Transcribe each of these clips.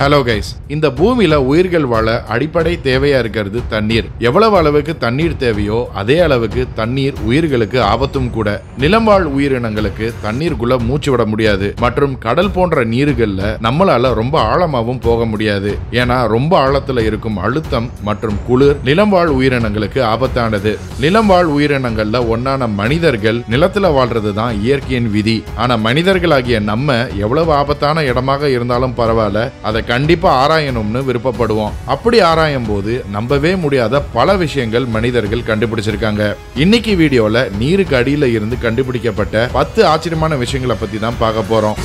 Hello guys, இந்த பூமியில உயிர்கள் வாழ அடிப்படை தேவையா இருக்கிறது தண்ணீர். எவ்வளவு அளவுக்கு தண்ணீர் தேவையோ அதே அளவுக்கு தண்ணீர் உயிர்களுக்கு ஆபத்தும் கூட. நிலம்வாழ் உயிரினங்களுக்கு தண்ணீருக்குள்ள மூச்சு விட முடியாது மற்றும் கடல் போன்ற நீர்கள்ல நம்மளால ரொம்ப ஆழமாவும் போக முடியாது. ஏன்னா ரொம்ப ஆழத்துல இருக்கும் அழுத்தம் மற்றும் குளிர் நிலம்வாழ் உயிரினங்களுக்கு ஆபத்தானது. நிலம்வாழ் உயிரினங்கள்ல ஒன்னான மனிதர்கள் நிலத்துல வாழ்றது தான் இயற்கையின் விதி. ஆனா மனிதர்களாகிய நம்ம எவ்வளவு ஆபத்தான இடமாக இருந்தாலும் பரவாயில்ல, அதை கண்டிப்பா ஆராயணும்னு விருப்பப்படுவோம். அப்படி ஆராயும் போது நம்பவே முடியாத பல விஷயங்கள் மனிதர்கள் கண்டுபிடிச்சிருக்காங்க. இன்னைக்கு வீடியோல நீருக்கு அடியில இருந்து கண்டுபிடிக்கப்பட்ட 10 ஆச்சரியமான விஷயங்களை பத்தி தான் பார்க்க போறோம்.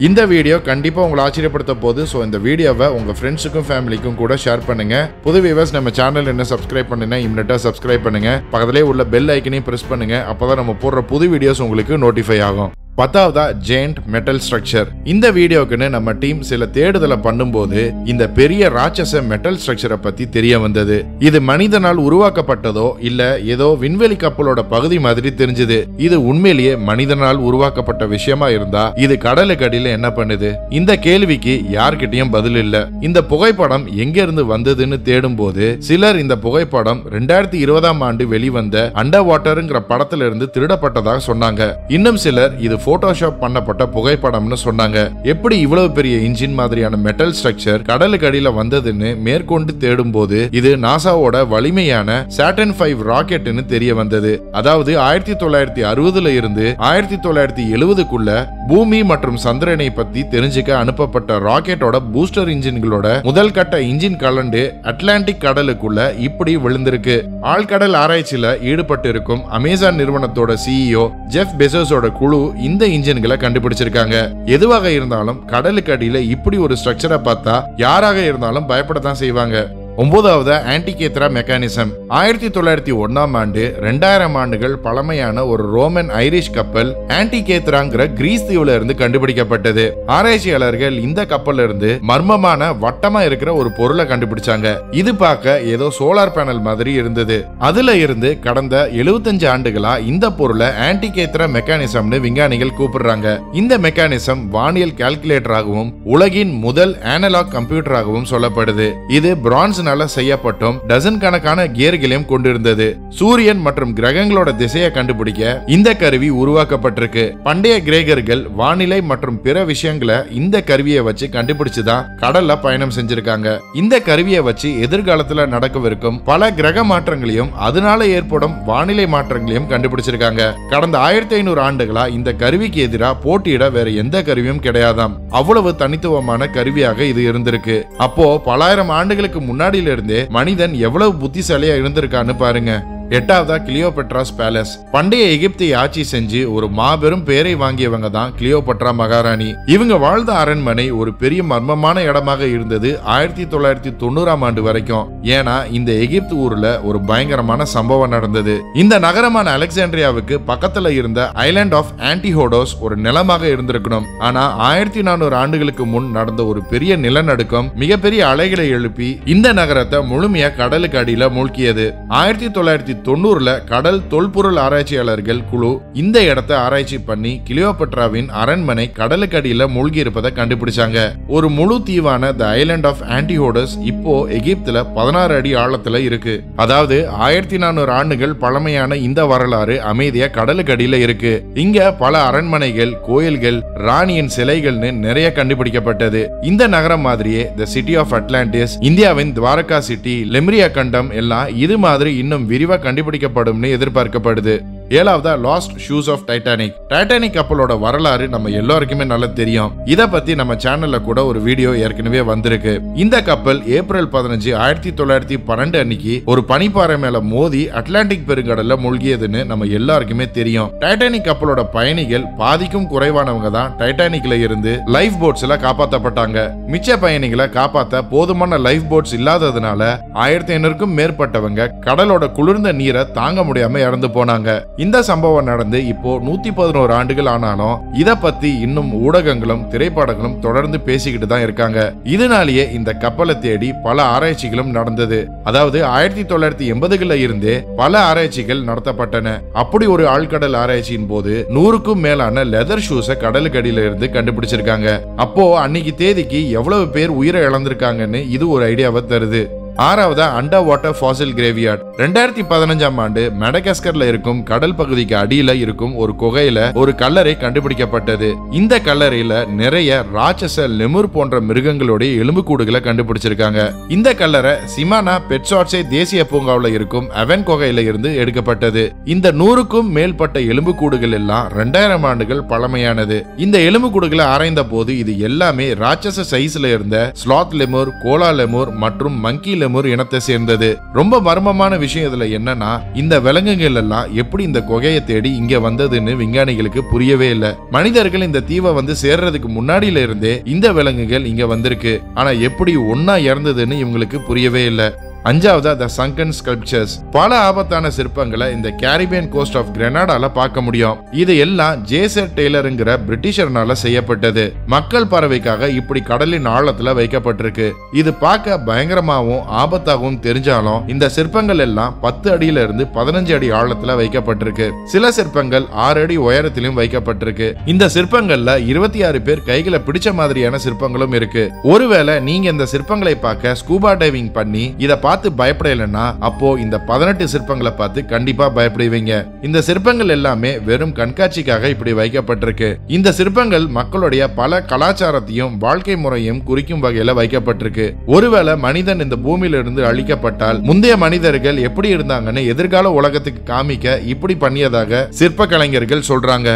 இந்த வீடியோ கண்டிப்பா உங்களை ஆச்சரியப்படுத்த போகுது. ஸோ இந்த வீடியோவை உங்க ஃப்ரெண்ட்ஸுக்கும் ஃபேமிலிக்கும் கூட ஷேர் பண்ணுங்க. புது வியூவர்ஸ் நம்ம சேனல் என்ன சப்ஸ்கிரைப் பண்ணுங்க, இமிடியேட்டா சப்ஸ்கிரைப் பண்ணுங்க. பக்கத்திலே உள்ள பெல் ஐக்கனையும் பிரஸ் பண்ணுங்க. அப்பதான் நம்ம போடுற புது வீடியோஸ் உங்களுக்கு நோட்டிஃபை ஆகும். 10ஆவதா ஜெயண்ட் மெட்டல் ஸ்ட்ரக்சர். இந்த வீடியோக்குன்னு நம்ம டீம் சில தேடுதலை பண்ணும்போது இந்த பெரிய ராட்சச மெட்டல் ஸ்ட்ரக்சரை பத்தி தெரிய வந்தது. இது மனிதனால் உருவாக்கப்பட்டதோ இல்ல ஏதோ விண்வெளி கப்பலோட பகுதி மாதிரி தெரிஞ்சது. இது உண்மையிலேயே மனிதனால் உருவாக்கப்பட்ட விஷயமா இருந்தா இது கடலுக்கு அடியில என்ன பண்ணுது? இந்த கேள்விக்கு யார்கிட்டயும் பதில் இல்ல. இந்த புகைப்படம் எங்க இருந்து வந்ததுன்னு தேடும் போது சிலர் இந்த புகைப்படம் 2020ஆம் ஆண்டு வெளிவந்த அண்டர் வாட்டர்ங்கிற படத்துல இருந்து திருடப்பட்டதாக சொன்னாங்க. இன்னும் சிலர் இது போட்டோஷாப் பண்ணப்பட்ட புகைப்படம்னு சொன்னாங்க. எப்படி இவ்வளவு பெரிய இன்ஜின் மாதிரியான மெட்டல் ஸ்ட்ரக்சர் கடலுக்கு அடியில வந்ததுன்னு மேற்கொண்டு தேடும் போது இது நாசாவோட வலிமையான சாட்டர்ன் 5 ராக்கெட்னு தெரிய வந்தது. அதாவது 1960ல இருந்து 1970க்குள்ள பூமி மற்றும் சந்திரனை பத்தி தெரிஞ்சுக்க அனுப்பப்பட்ட ராக்கெட்டோட பூஸ்டர் இன்ஜின்களோட முதல் கட்ட இன்ஜின் கலண்டு அட்லாண்டிக் கடலுக்குள்ள இப்படி விழுந்திருக்கு. ஆழ்கடல் ஆராய்ச்சியில ஈடுபட்டு இருக்கும் அமேசான் நிறுவனத்தோட CEO ஜெஃப் பெசோஸோட குழு இந்த இன்ஜின்களை கண்டுபிடிச்சிருக்காங்க. எதுவாக இருந்தாலும் கடலுக்கு அடியில இப்படி ஒரு ஸ்ட்ரக்சரை பார்த்தா யாராக இருந்தாலும் பயப்படத்தான் செய்வாங்க. 9ஆவது ஆன்டிகேத்ரா மெக்கானிசம். 1901ஆம் ஆண்டு 2000 ஆண்டுகள் பழமையான ஒரு ரோமன் ஐரிஷ் கப்பல் ஆன்டிகேத்ராங்கிற கிரீஸ் தீவுல இருந்து கண்டுபிடிக்கப்பட்டது. ஆராய்ச்சியாளர்கள் இந்த கப்பல்ல இருந்து மர்மமான வட்டமா இருக்கிற ஒரு பொருளை கண்டுபிடிச்சாங்க. இது பார்க்க ஏதோ சோலார் பேனல் மாதிரி இருந்தது. அதுல இருந்து கடந்த 75 ஆண்டுகளா இந்த பொருளை ஆன்டிகேத்ரா மெக்கானிசம்னு விஞ்ஞானிகள் கூப்பிடுறாங்க. இந்த மெக்கானிசம் வானியல் கால்குலேட்டராகவும் உலகின் முதல் அனலாக் கம்ப்யூட்டராகவும் சொல்லப்படுது. இது பிரான்ஸ் செய்யப்பட்டும் டசன் கணக்கான கியர்களையும் கொண்டிருந்தது. சூரியன் மற்றும் கிரகங்களோட திசையை கண்டுபிடிக்க இந்த கருவி உருவாக்கப்பட்டிருக்கு. பண்டைய கிரேக்கர்கள் வானிலை மற்றும் பிற விஷயங்களை இந்த கருவியை வச்சு கண்டுபிடிச்சுதான் கடல்ல பயணம் செஞ்சிருக்காங்க. இந்த கருவியை வச்சு எதிர்காலத்துல நடக்கவிருக்கும் பல கிரக மாற்றங்களையும் அதனால ஏற்படும் வானிலை மாற்றங்களையும் கண்டுபிடிச்சிருக்காங்க. கடந்த 1500 ஆண்டுகளா இந்த கருவிக்கு எதிராக போட்டியிட வேற எந்த கருவியும் கிடையாதாம். அவ்வளவு தனித்துவமான கருவியாக இது இருந்திருக்கு. அப்போ பலாயிரம் ஆண்டுகளுக்கு முன்னாடி இருந்தே மனிதன் எவ்வளவு புத்திசாலியா இருந்திருக்கான்னு பாருங்க. 8ஆவதா கிளியோபட்ராஸ் பேலஸ். பண்டைய எகிப்தை ஆட்சி செஞ்சு ஒரு மாபெரும் பேரை வாங்கியவங்க தான் கிளியோபட்ரா மகாராணி. இவங்க வாழ்ந்த அரண்மனை ஒரு பெரிய மர்மமான இடமாக இருந்தது 1990ஆம் ஆண்டு வரைக்கும். ஏன்னா இந்த எகிப்து ஊர்ல ஒரு பயங்கரமான சம்பவம் நடந்தது. இந்த நகரமான அலெக்சாண்ட்ரியாவுக்கு பக்கத்துல இருந்த ஐலாண்ட் ஆஃப் ஆன்டிஹோடோஸ் ஒரு நிலமாக இருந்திருக்கணும். ஆனா 1400 ஆண்டுகளுக்கு முன் நடந்த ஒரு பெரிய நிலநடுக்கம் மிகப்பெரிய அலைகளை எழுப்பி இந்த நகரத்தை முழுமையா கடலுக்கு அடியில மூழ்கியது. 1990ல கடல் தொல்பொருள் ஆராய்ச்சியாளர்கள் குழு இந்த இடத்தை ஆராய்ச்சி பண்ணி கிளியோபட்ராவின் அரண்மனை கடலுக்கு அடியில மூழ்கி இருப்பதை கண்டுபிடிச்சாங்க. ஒரு முழு தீவான தி ஐலாண்ட் ஆஃப் ஆன்டிஹோடஸ் இப்போ எகிப்துல 16 அடி ஆழத்துல இருக்கு. அதாவது 1400 ஆண்டுகள் பழமையான இந்த வரலாறு அமைதியா கடலுக்கு அடியில இருக்கு. இங்க பல அரண்மனைகள், கோயில்கள், ராணியின் சிலைகள்னு நிறைய கண்டுபிடிக்கப்பட்டது. இந்த நகரம் மாதிரியே தி சிட்டி ஆஃப் அட்லாண்டிஸ், இந்தியாவின் துவாரகா சிட்டி, லெம்ரியா கண்டம் எல்லாம் இது மாதிரி இன்னும் விரிவா கண்டுபிடிக்கப்படும்னு எதிர்பார்க்கப்படுது. 7ஆவதா last shoes of Titanic. Titanic கப்பலோட வரலாறு நம்ம எல்லாருக்குமே நல்லா தெரியும். இத பத்தி நம்ம சேனல்ல கூட ஒரு வீடியோ ஏற்கனவே வந்திருக்கு. இந்த கப்பல் ஏப்ரல் 15, 1912 அன்னைக்கு ஒரு பனிப்பாறை மேல மோதி அட்லாண்டிக் பெருங்கடல்ல மூழ்கியதுன்னு நம்ம எல்லாருக்குமே தெரியும். டைட்டானிக் கப்பலோட பயணிகள் பாதிக்கும் குறைவானவங்க தான் டைட்டானிக்ல இருந்து லைஃப் போட்ஸ்ல காப்பாற்றப்பட்டாங்க. மிச்ச பயணிகளை காப்பாற்ற போதுமான லைஃப் போட்ஸ் இல்லாததுனால 1500க்கும் மேற்பட்டவங்க கடலோட குளிர்ந்த நீரை தாங்க முடியாம இறந்து போனாங்க. இந்த சம்பவம் நடந்து இப்போ 111 ஆண்டுகள் ஆனாலும் இத பத்தி இன்னும் ஊடகங்களும் திரைப்படங்களும் தொடர்ந்து பேசிக்கிட்டு தான் இருக்காங்க. இதனாலேயே இந்த கப்பலை தேடி பல ஆராய்ச்சிகளும் நடந்தது. அதாவது 1980களில் இருந்தே பல ஆராய்ச்சிகள் நடத்தப்பட்டன. அப்படி ஒரு ஆழ்கடல் ஆராய்ச்சியின் போது 100க்கும் மேலான லெதர் ஷூஸை கடலுக்கு அடியில இருந்து கண்டுபிடிச்சிருக்காங்க. அப்போ அன்னைக்கு தேதிக்கு எவ்வளவு பேர் உயிரை இழந்திருக்காங்கன்னு இது ஒரு ஐடியாவை தருது. ஆறாவதா அண்டர் வாட்டர் ஃபாசில் கிரேவியார்ட். 2015ஆம் ஆண்டு மெடகாஸ்கர்ல இருக்கும் கடல் பகுதிக்கு அடியில இருக்கும் ஒரு குகையில ஒரு கல்லறை கண்டுபிடிக்கப்பட்டது. இந்த கல்லறையில நிறைய ராட்சச லெமுர் போன்ற மிருகங்களுடைய எலும்புக்கூடுகளை கண்டுபிடிச்சிருக்காங்க. இந்த கல்லறை சிமானா பெட்சாட்சே தேசிய பூங்காவில் இருக்கும் அவன் குகையில இருந்து எடுக்கப்பட்டது. இந்த 100க்கும் மேற்பட்ட எலும்புக்கூடுகள் எல்லாம் 2000 ஆண்டுகள் பழமையானது. இந்த எலும்புக்கூடுகளை ஆராய்ந்த போது இது எல்லாமே ராட்சச சைஸ்ல இருந்த ஸ்லாத் லெமுர், கோலா லெமுர் மற்றும் மங்கி லெமுர் இனத்தை சேர்ந்தது. ரொம்ப மர்மமான விஷயம் இதுல என்னன்னா, இந்த விலங்குகள் எல்லாம் எப்படி இந்த குகையை தேடி இங்க வந்ததுன்னு விஞ்ஞானிகளுக்கு புரியவே இல்லை. மனிதர்கள் இந்த தீவை வந்து சேர்றதுக்கு முன்னாடியில இருந்தே இந்த விலங்குகள் இங்க வந்திருக்கு. ஆனா எப்படி ஒன்னா இறந்ததுன்னு இவங்களுக்கு புரியவே இல்லை. அஞ்சாவதா த சங்கன் ஸ்கல்ப்சர்ஸ். பல ஆபத்தான சிற்பங்களை இந்த கேரிபியன் கோஸ்ட் ஆஃப் கிரெனாடால பார்க்க முடியும். இது எல்லாம் ஜேசர் டெய்லருங்கிற பிரிட்டிஷர்னால செய்யப்பட்டது. மக்கள் பறவைக்காக இப்படி கடலின் ஆழத்துல வைக்கப்பட்டிருக்கு. இது பார்க்க பயங்கரமாகவும் ஆபத்தாகவும் தெரிஞ்சாலும் இந்த சிற்பங்கள் எல்லாம் 10 அடியில இருந்து 15 அடி ஆழத்துல வைக்கப்பட்டிருக்கு. சில சிற்பங்கள் 6 அடி உயரத்திலும் வைக்கப்பட்டிருக்கு. இந்த சிற்பங்கள்ல 26 பேர் கைகளை பிடிச்ச மாதிரியான சிற்பங்களும் இருக்கு. ஒருவேளை நீங்க இந்த சிற்பங்களை பார்க்க ஸ்கூபா டைவிங் பண்ணி இத பார்த்து பயப்படலைன்னா அப்போ இந்த 18 சிற்பங்களை பார்த்து கண்டிப்பா பயப்படுவீங்க. இந்த சிற்பங்கள் எல்லாமே வெறும் கண்காட்சிக்காக இப்படி வைக்கப்பட்டிருக்கு. இந்த சிற்பங்கள் மக்களுடைய பல கலாச்சாரத்தையும் வாழ்க்கை முறையும் குறிக்கும் வகையில வைக்கப்பட்டிருக்கு. ஒருவேளை மனிதன் இந்த பூமியில இருந்து அழிக்கப்பட்டால் முந்தைய மனிதர்கள் எப்படி இருந்தாங்கன்னு எதிர்கால உலகத்துக்கு காமிக்க இப்படி பண்ணியதாக சிற்ப கலைஞர்கள் சொல்றாங்க.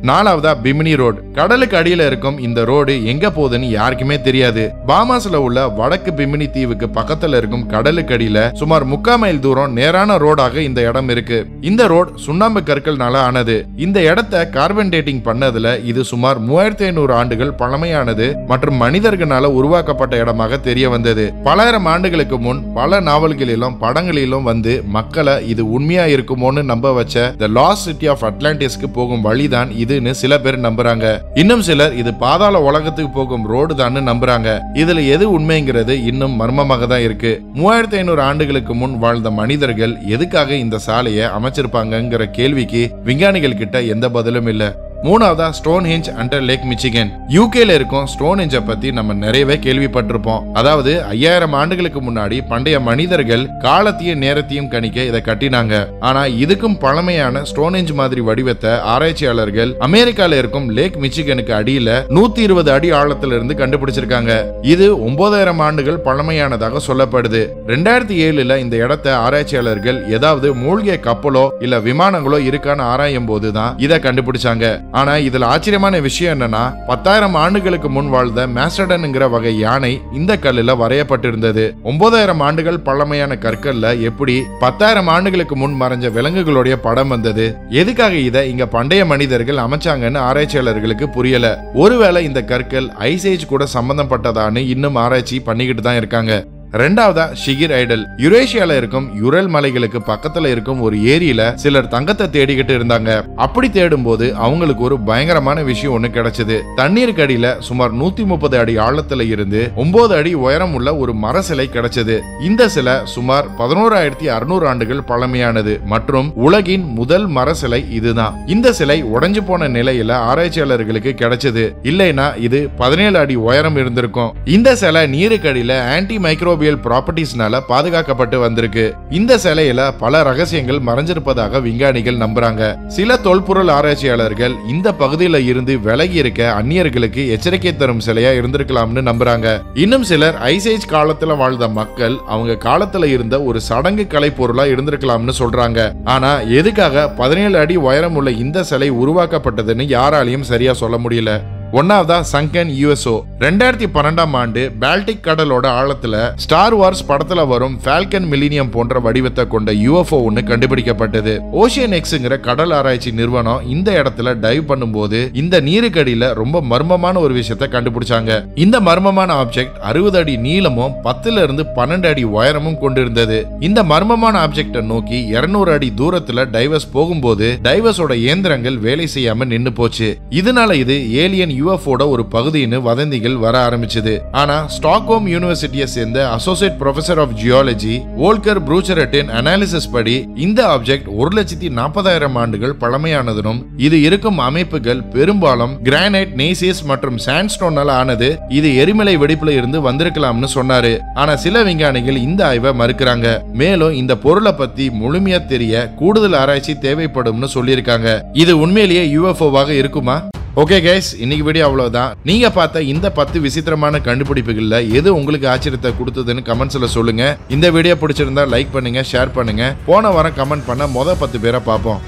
நாலாவதா பிமினி ரோடு. கடலுக்கு அடியில இருக்கும் இந்த ரோடு எங்க போகுதுன்னு யாருக்குமே தெரியாது. பாமாஸ்ல உள்ள வடக்கு பிமினி தீவுக்கு பக்கத்துல இருக்கும் கடலுக்கு அடியில சுமார் 3/4 மைல் தூரம் நேரான ரோடாக இந்த இடம் இருக்கு. இந்த ரோடு சுண்ணாம்பு கற்கள்னால ஆனது. இந்த இடத்தை கார்பன் டேட்டிங் பண்ணதுல இது சுமார் 3500 ஆண்டுகள் பழமையானது மற்றும் மனிதர்களால உருவாக்கப்பட்ட இடமாக தெரிய வந்தது. பலாயிரம் ஆண்டுகளுக்கு முன் பல நாவல்களிலும் படங்களிலும் வந்து மக்களை இது உண்மையா இருக்குமோன்னு நம்ப வச்ச த லாஸ்ட் சிட்டி ஆஃப் அட்லாண்டிஸ்க்கு போகும் வழிதான் இதுன்னு சில பேர் நம்புறாங்க. இன்னும் சிலர் இது பாதாள உலகத்துக்கு போகும் ரோடு தான் நம்புறாங்க. இதுல எது உண்மைங்கிறது இன்னும் மர்மமாக தான் இருக்கு. 3500 ஆண்டுகளுக்கு முன் வாழ்ந்த மனிதர்கள் எதுக்காக இந்த சாலையை அமைச்சிருப்பாங்கங்கிற கேள்விக்கு விஞ்ஞானிகள் கிட்ட எந்த பதிலும் இல்ல. மூணாவதா ஸ்டோன்ஹெஞ்ச் அண்டர் லேக் மிச்சிகன். யூகேல இருக்கும் ஸ்டோன்ஹெஞ்சை பத்தி நம்ம நிறையவே கேள்விப்பட்டிருப்போம். அதாவது 5000 ஆண்டுகளுக்கு முன்னாடி பண்டைய மனிதர்கள் காலத்தையும் நேரத்தையும் கணிக்க இதை கட்டினாங்க. ஆனா இதுக்கும் பழமையான ஸ்டோன்ஹெஞ்ச் மாதிரி வடிவத்தை ஆராய்ச்சியாளர்கள் அமெரிக்கால இருக்கும் லேக் மிச்சிகனுக்கு அடியில 120 அடி ஆழத்துல இருந்து கண்டுபிடிச்சிருக்காங்க. இது 9000 ஆண்டுகள் பழமையானதாக சொல்லப்படுது. 2007ல இந்த இடத்தை ஆராய்ச்சியாளர்கள் ஏதாவது மூழ்கிய கப்பலோ இல்ல விமானங்களோ இருக்கான்னு ஆராயும் போதுதான் இதை கண்டுபிடிச்சாங்க. ஆனா இதுல ஆச்சரியமான விஷயம் என்னன்னா 10,000 ஆண்டுகளுக்கு முன் வாழ்ந்த மேஸ்டடன்ங்கிற வகை யானை இந்த கல்லுல வரையப்பட்டிருந்தது. 9000 ஆண்டுகள் பழமையான கற்கள்ல எப்படி 10,000 ஆண்டுகளுக்கு முன் மறைஞ்ச விலங்குகளுடைய படம் வந்தது? எதுக்காக இதை இங்க பண்டைய மனிதர்கள் அமைச்சாங்கன்னு ஆராய்ச்சியாளர்களுக்கு புரியல. ஒருவேளை இந்த கற்கள் ஐஸ் கூட சம்பந்தப்பட்டதான்னு இன்னும் ஆராய்ச்சி பண்ணிக்கிட்டு தான் இருக்காங்க. ரெண்டாவதா ஷிகிர் ஐடல். யுரேஷியால இருக்கும் யுரல் மலைகளுக்கு பக்கத்துல இருக்கும் ஒரு ஏரியில சிலர் தங்கத்தை தேடிக்கிட்டு இருந்தாங்க. அப்படி தேடும் போது அவங்களுக்கு ஒரு பயங்கரமான விஷயம் ஒண்ணு கிடைச்சது. தண்ணீருக்கு அடியில சுமார் 130 அடி ஆழத்துல இருந்து 9 அடி உயரம் உள்ள ஒரு மர சிலை கிடைச்சது. இந்த சிலை சுமார் 11,600 ஆண்டுகள் பழமையானது மற்றும் உலகின் முதல் மர சிலை இதுதான். இந்த சிலை உடைஞ்சு போன நிலையில ஆராய்ச்சியாளர்களுக்கு கிடைச்சது. இல்லைன்னா இது 17 அடி உயரம் இருந்திருக்கும். இந்த சிலை நீருக்கு அடியில ஆன்டி மைக்ரோபியல் ப்ராப்பர்ட்டிஸ்னால பாதுகாக்கப்பட்டு வந்திருக்கு. இந்த சிலையில பல ரகசியங்கள் மறைஞ்சிருப்பதாக விஞ்ஞானிகள் நம்புறாங்க. சில தொல்பொருள் ஆராய்ச்சியாளர்கள் இந்த பகுதியில இருந்து விலகி இருக்க அந்நியர்களுக்கு எச்சரிக்கை தரும் சிலையா இருந்திருக்கலாம்னு நம்புறாங்க. இன்னும் சிலர் ஐஸ் காலத்துல வாழ்ந்த மக்கள் அவங்க காலத்துல இருந்த ஒரு சடங்கு கலை பொருளா இருந்திருக்கலாம்னு சொல்றாங்க. ஆனா எதுக்காக 17 அடி உயரம் உள்ள இந்த சிலை உருவாக்கப்பட்டதுன்னு யாராலையும் சரியா சொல்ல முடியல. ஒன்னாவதா சங்கன் யுஎஸ்ஓ. 2012ஆம் ஆண்டு பால்டிக் கடலோட ஆழத்துல ஸ்டார் வார்ஸ் படத்துல வரும் ஃபால்கன் மில்லினியம் போன்ற வடிவத்தை கொண்ட யுஎஃப்ஓ ஒன்னு கண்டுபிடிக்கப்பட்டது. ஓஷியன் எக்ஸ்ங்கிற கடல் ஆராய்ச்சி நிறுவனம் இந்த இடத்துல டைவ் பண்ணும்போது இந்த நீருக்கடியில ரொம்ப மர்மமான ஒரு விஷயத்தை கண்டுபிடிச்சாங்க. இந்த மர்மமான ஆப்ஜெக்ட் 60 அடி நீளமும் 10 இருந்து 12 அடி உயரமும் கொண்டிருந்தது. இந்த மர்மமான ஆப்ஜெக்டை நோக்கி 200 அடி தூரத்துல டைவர்ஸ் போகும்போது டைவர்ஸோட இயந்திரங்கள் வேலை செய்யாம நின்னு போச்சு. இதனால இது ஏலியன் யுஎஃப்ஓட ஒரு பகுதின்னு வதந்திகள் வர ஆரம்பிச்சது. ஆனா ஸ்டாக்ஹோம் யூனிவர்சிட்டியை சேர்ந்த associate professor of geology Volker ப்ரூச்சரட்டின் அனாலிசிஸ் படி இந்த ஆப்ஜெக்ட் 1,40,000 ஆண்டுகள் பழமையானதும் இது இருக்கும் அமைப்புகள் பெரும்பாலும் கிரானைட், நேசியஸ் மற்றும் சாண்ட்ஸ்டோனால ஆனது. இது எரிமலை வெடிப்புல இருந்து வந்திருக்கலாம்னு சொன்னாரு. ஆனா சில விஞ்ஞானிகள் இந்த ஆய்வை மறுக்கிறாங்க. மேலும் இந்த பொருளை பத்தி முழுமையா தெரிய கூடுதல் ஆராய்ச்சி தேவைப்படும்னு சொல்லியிருக்காங்க. இது உண்மையிலேயே யுஎஃப்ஓவாக இருக்குமா? ஓகே கைஸ், இன்னைக்கு வீடியோ அவ்வளவுதான். நீங்க பார்த்த இந்த 10 விசித்திரமான கண்டுபிடிப்புகள்ல எது உங்களுக்கு ஆச்சரியத்தை கொடுத்ததுன்னு கமெண்ட்ஸ்ல சொல்லுங்க. இந்த வீடியோ பிடிச்சிருந்தா லைக் பண்ணுங்க, ஷேர் பண்ணுங்க. போன வாரம் கமெண்ட் பண்ண மொத 10 பேரை பார்ப்போம்.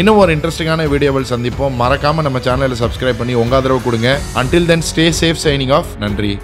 இன்னும் ஒரு இன்ட்ரெஸ்டிங்கான வீடியோவில் சந்திப்போம். மறக்காம நம்ம சேனலை சப்ஸ்கிரைப் பண்ணி உங்க ஆதரவு கொடுங்க. Until then, stay safe. Signing off. நன்றி.